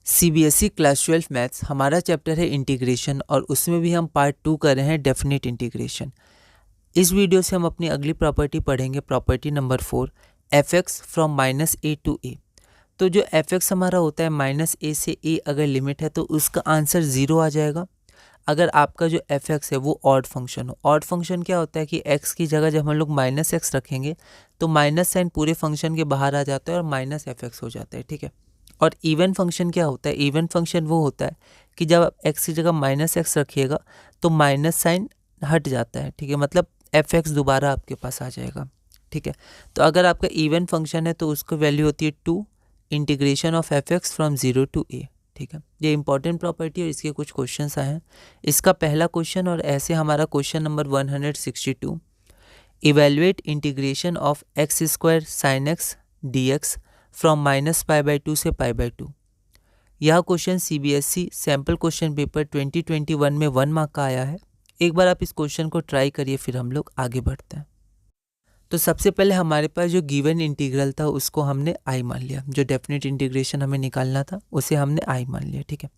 CBSE class 12 maths हमारा chapter है integration और उसमें भी हम पार्ट 2 कर रहे हैं डेफिनेट इंटीग्रेशन। इस वीडियो से हम अपनी अगली प्रॉपर्टी पढ़ेंगे, property number 4, F x from minus A to A. तो जो एफ एक्स हमारा होता है माइनस ए से ए अगर लिमिट है तो उसका आंसर 0 आ जाएगा। अगर आपका जो एफ एक्स है वो ऑड फंक्शन हो। ऑड फंक्शन क्या होता है कि एक्स की जगह जब हम लोग माइनस एक्स रखेंगे तो माइनस साइन पूरे फंक्शन के बाहर आ जाता है और माइनस एफ एक्स हो जाता है, ठीक है। और इवन फंक्शन क्या होता है? इवन फंक्शन वो होता है कि जब आप एक्स की जगह माइनस एक्स रखिएगा तो माइनस साइन हट जाता है, ठीक है, मतलब एफ एक्स दोबारा आपके पास आ जाएगा, ठीक है। तो अगर आपका इवन फंक्शन है तो उसकी वैल्यू होती है 2 integration of F x from 0 to A, ठीक है। ये इंपॉर्टेंट प्रॉपर्टी और इसके कुछ क्वेश्चंस आए हैं। इसका पहला क्वेश्चन और ऐसे हमारा question number 162, evaluate integration of x square sine x D x from minus pi by 2 से पाई बाई 2। यह question CBSE sample question paper 2021 में 1 मार्क का आया है। एक बार आप इस क्वेश्चन को ट्राई करिए, फिर हम लोग आगे बढ़ते हैं। तो सबसे पहले हमारे पास जो गिवन इंटीग्रल था उसको हमने आई मान लिया, जो डेफिनेट इंटीग्रेशन हमें निकालना था उसे हमने आई मान लिया, ठीक है।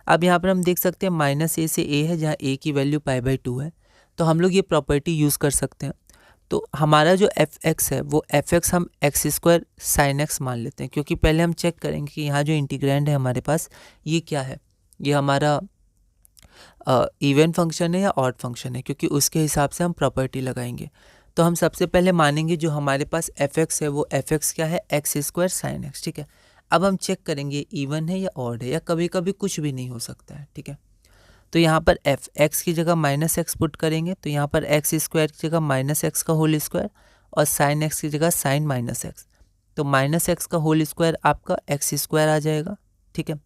अब यहाँ पर हम देख सकते हैं माइनस ए से ए है, जहाँ ए की वैल्यू पाई बाई 2 है, तो हम लोग ये प्रॉपर्टी यूज़ कर सकते हैं। तो हमारा जो एफ एक्स है वो एफ एक्स हम एक्स स्क्वायर साइन एक्स मान लेते हैं, क्योंकि पहले हम चेक करेंगे कि यहाँ जो इंटीग्रैंड है हमारे पास ये क्या है, ये हमारा इवन फंक्शन है या ऑड फंक्शन है, क्योंकि उसके हिसाब से हम प्रॉपर्टी लगाएंगे। तो हम सबसे पहले मानेंगे जो हमारे पास एफ एक्स है वो एफ एक्स क्या है, एक्स स्क्वायर साइन एक्स, ठीक है। अब हम चेक करेंगे इवन है या ऑड है, या कभी कभी कुछ भी नहीं हो सकता है, ठीक है। तो यहाँ पर एफ एक्स की जगह माइनस एक्स पुट करेंगे, तो यहाँ पर एक्स स्क्वायर की जगह माइनस एक्स का होल स्क्वायर और साइन एक्स की जगह साइन माइनस एक्स, तो माइनस एक्स का होल स्क्वायर आपका एक्स स्क्वायर आ जाएगा, ठीक है।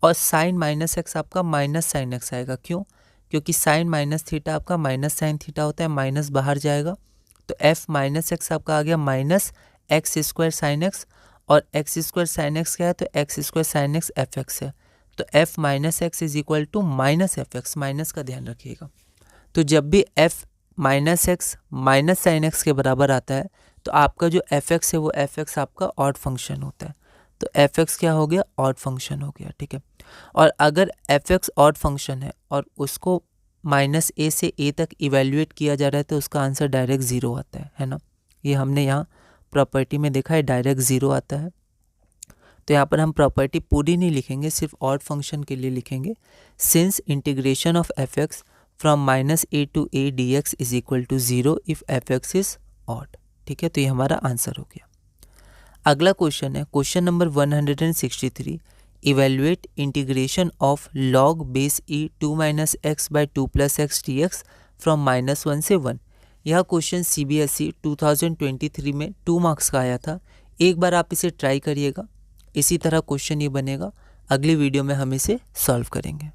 और साइन माइनस एक्स आपका माइनस साइन एक्स आएगा, क्यों? क्योंकि साइन माइनस थीटा आपका माइनस साइन थीटा होता है, माइनस बाहर जाएगा, तो एफ माइनस एक्स आपका आ गया minus x square sine x, और एक्स स्क्वायर साइन एक्स क्या है, तो x square sine x f x है, तो f minus x is equal to minus f x, minus का ध्यान रखिएगा। तो जब भी f minus x minus sine x के बराबर आता है तो आपका जो एफ एक्स है वो एफ एक्स आपका ऑड फंक्शन होता है, तो एफ एक्स क्या हो गया, ऑड फंक्शन हो गया, ठीक है। और अगर एफ एक्स ऑड फंक्शन है और उसको माइनस ए से ए तक इवेल्युएट किया जा रहा है तो उसका आंसर डायरेक्ट 0 आता है ना। ये हमने यहाँ प्रॉपर्टी में देखा है, डायरेक्ट 0 आता है। तो यहाँ पर हम प्रॉपर्टी पूरी नहीं लिखेंगे, सिर्फ ऑड फंक्शन के लिए लिखेंगे। Since integration of F x from minus A to a d x is equal to 0 if f x is odd, ठीक है। तो ये हमारा आंसर हो गया। अगला क्वेश्चन है question number 163, evaluate integration of log base E 2 minus x by 2 plus x D x from minus 1 से 1। यह क्वेश्चन सीबीएसई 2023 में 2 मार्क्स का आया था। एक बार आप इसे ट्राई करिएगा, इसी तरह क्वेश्चन ये बनेगा। अगली वीडियो में हम इसे सॉल्व करेंगे।